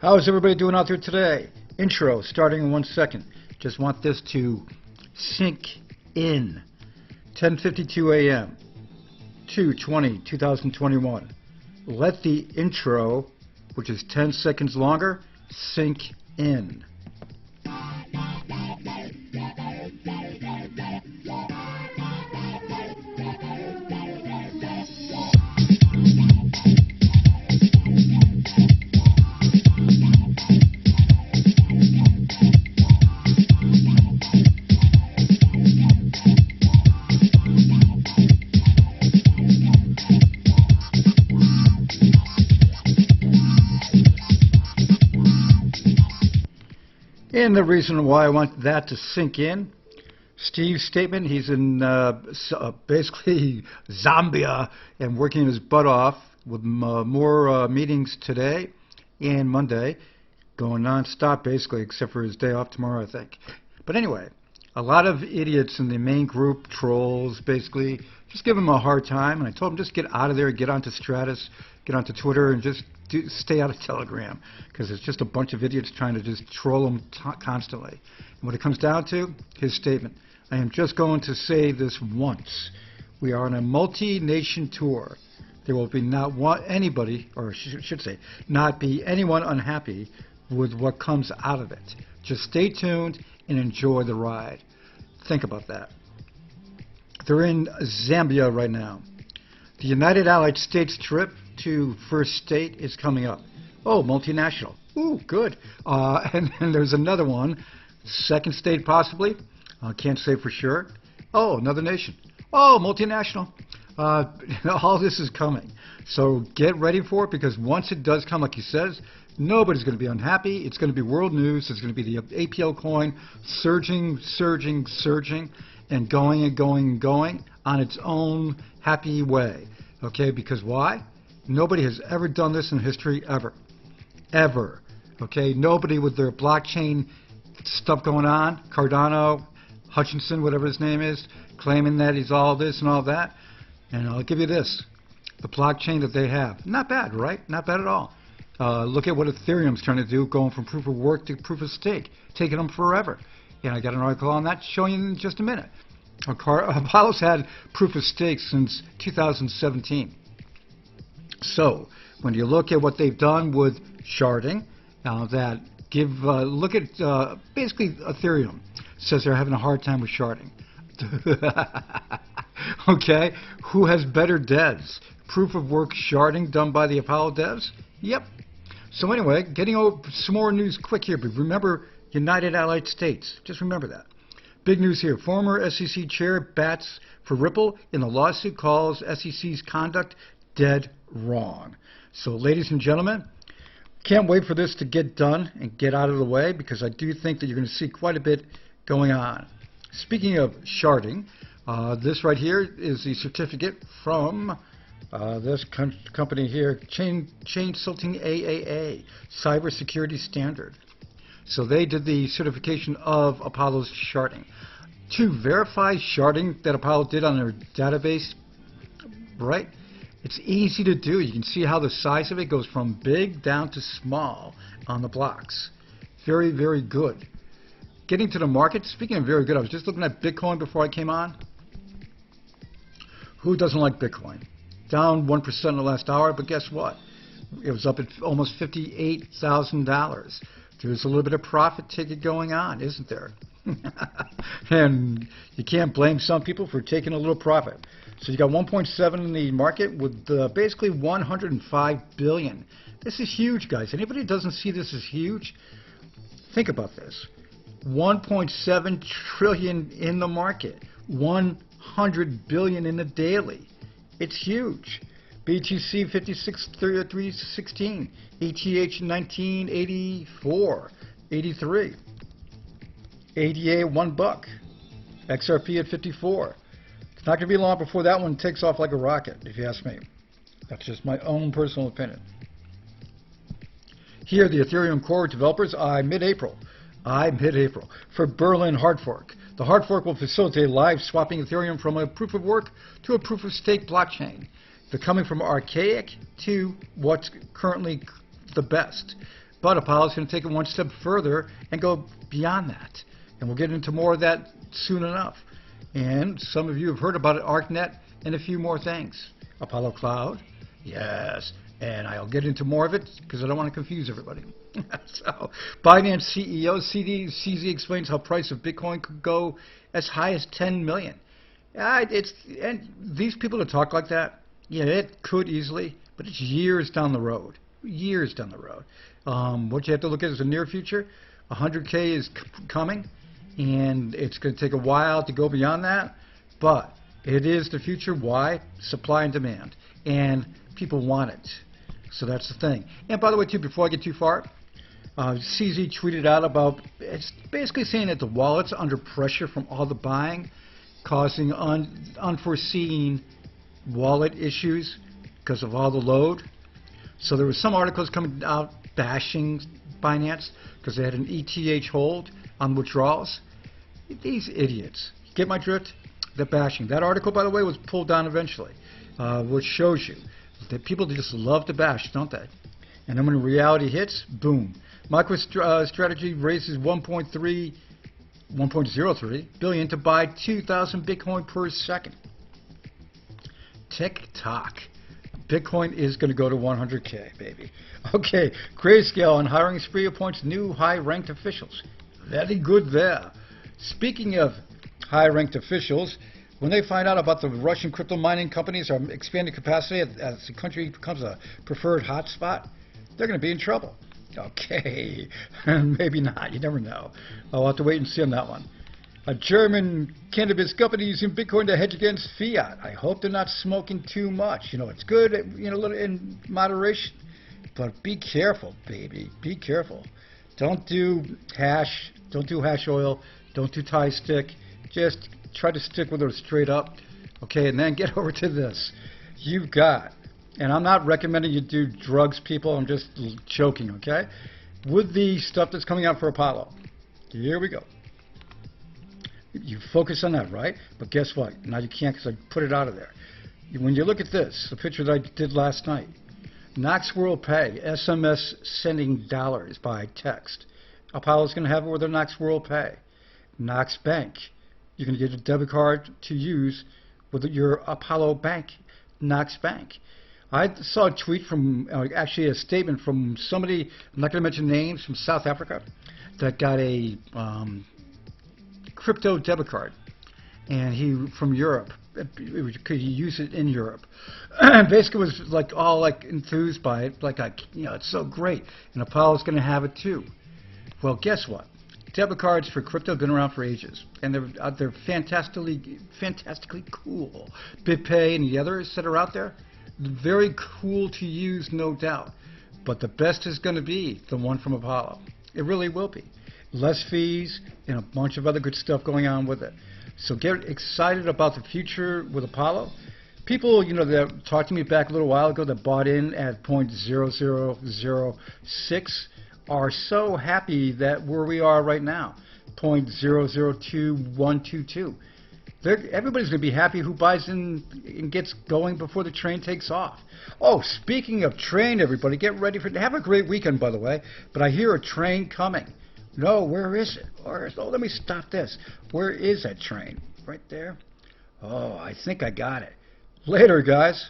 How is everybody doing out there today? Intro starting in 1 second. Just want this to sink in. 10:52 a.m. 2/20/2021. Let the intro, which is 10 seconds longer, sink in. And the reason why I want that to sink in, Steve's statement, he's in basically Zambia and working his butt off with more meetings today and Monday, going non-stop basically, except for his day off tomorrow, I think. But anyway, a lot of idiots in the main group, trolls, basically, just give him a hard time. And I told him just get out of there, get onto Stratus, get onto Twitter, and just stay out of Telegram, because it's just a bunch of idiots trying to just troll him constantly. And what it comes down to, his statement, I am just going to say this once. We are on a multi-nation tour. There will be not anybody, or I should say, not be anyone unhappy with what comes out of it. Just stay tuned and enjoy the ride. Think about that. They're in Zambia right now. The United Allied States trip to first state is coming up. Oh, multinational. Ooh, good. And there's another one, second state possibly. Can't say for sure. Oh, another nation. Oh, multinational. All this is coming. So get ready for it, because once it does come, like he says, nobody's going to be unhappy. It's going to be world news. It's going to be the APL coin surging, surging, surging, and going and going and going on its own happy way. Okay, because why? Nobody has ever done this in history, ever. Ever. Okay, nobody with their blockchain stuff going on, Cardano, Hutchinson, whatever his name is, claiming that he's all this and all that. And I'll give you this. The blockchain that they have, not bad, right? Not bad at all. Look at what Ethereum's trying to do, going from proof of work to proof of stake, taking them forever. And I got an article on that showing you in just a minute. Apollo's had proof of stake since 2017. So when you look at what they've done with sharding, that look at basically Ethereum says they're having a hard time with sharding. Okay, who has better devs? Proof of work sharding done by the Apollo devs? Yep. So anyway, getting over some more news quick here, but remember United Allied States. Just remember that. Big news here. Former SEC chair bats for Ripple in the lawsuit, calls SEC's conduct dead wrong. So ladies and gentlemen, can't wait for this to get done and get out of the way, because I do think that you're going to see quite a bit going on. Speaking of sharding, this right here is the certificate from this company here, Chain Tilting AAA, Cybersecurity Standard. So they did the certification of Apollo's sharding. To verify sharding that Apollo did on their database, right? It's easy to do. You can see how the size of it goes from big down to small on the blocks. Very, very good. Getting to the market, speaking of very good, I was just looking at Bitcoin before I came on. Who doesn't like Bitcoin? Down 1% in the last hour, but guess what? It was up at almost $58,000. There's a little bit of profit ticket going on, isn't there? And you can't blame some people for taking a little profit. So you got 1.7 in the market with basically 105 billion. This is huge, guys. Anybody who doesn't see this as huge, think about this. 1.7 trillion in the market. 100 billion in the daily. It's huge. BTC 56,316, ETH 1984, 83, ADA $1, XRP at 54. It's not going to be long before that one takes off like a rocket, if you ask me. That's just my own personal opinion. Here, the Ethereum core developers, mid-April, for Berlin hard fork. The hard fork will facilitate live swapping Ethereum from a proof of work to a proof of stake blockchain. They're coming from archaic to what's currently the best. But Apollo's going to take it one step further and go beyond that. And we'll get into more of that soon enough. And some of you have heard about it, ArcNet, and a few more things. Apollo Cloud, yes. And I'll get into more of it because I don't want to confuse everybody. So, Binance CEO CZ explains how price of Bitcoin could go as high as 10 million. And these people that talk like that, yeah, it could easily, but it's years down the road. Years down the road. What you have to look at is the near future. 100K is coming, and it's going to take a while to go beyond that, but it is the future. Why? Supply and demand, and people want it. So that's the thing. And by the way, too, before I get too far, CZ tweeted out about, it's basically saying that the wallet's under pressure from all the buying, causing unforeseen wallet issues because of all the load. So there was some articles coming out bashing Binance because they had an ETH hold on withdrawals. These idiots. Get my drift? They're bashing. That article, by the way, was pulled down eventually, which shows you that people just love to bash, don't they? And then when reality hits, boom. MicroStrategy raises 1.03 billion to buy 2,000 Bitcoin per second. Tick-tock. Bitcoin is going to go to 100K, baby. Okay, Grayscale on hiring spree appoints new high-ranked officials. Very good there. Speaking of high-ranked officials, when they find out about the Russian crypto mining companies are expanding capacity as the country becomes a preferred hotspot, they're going to be in trouble. Okay, maybe not. You never know. I'll have to wait and see on that one. A German cannabis company using Bitcoin to hedge against fiat. I hope they're not smoking too much. You know, it's good, you know, a little in moderation, but be careful, baby. Be careful. Don't do hash. Don't do hash oil. Don't do Thai stick. Just try to stick with it straight up. Okay, and then get over to this. You've got, and I'm not recommending you do drugs, people. I'm just joking, okay? With the stuff that's coming out for Apollo. Here we go. You focus on that, right? But guess what? Now you can't because I put it out of there. When you look at this, the picture that I did last night, Knox World Pay, SMS sending dollars by text. Apollo's going to have it with their Knox World Pay. Knox Bank, you're going to get a debit card to use with your Apollo Bank, Knox Bank. I saw a tweet from, actually a statement from somebody, I'm not going to mention names, from South Africa, that got a crypto debit card, and he from Europe. Could you use it in Europe? And basically was like all like enthused by it, like you know, it's so great, and Apollo's going to have it too. Well, guess what? Debit cards for crypto have been around for ages, and they're fantastically cool. BitPay and the others that are out there, very cool to use, no doubt. But the best is going to be the one from Apollo. It really will be. Less fees and a bunch of other good stuff going on with it. So get excited about the future with Apollo. People, you know, that talked to me back a little while ago that bought in at 0.0006 are so happy that where we are right now, 0.002122. Everybody's going to be happy who buys in and gets going before the train takes off. Oh, speaking of train, everybody, get ready for it. Have a great weekend, by the way. But I hear a train coming. No, where is it? Oh, let me stop this. Where is that train? Right there? Oh, I think I got it. Later, guys.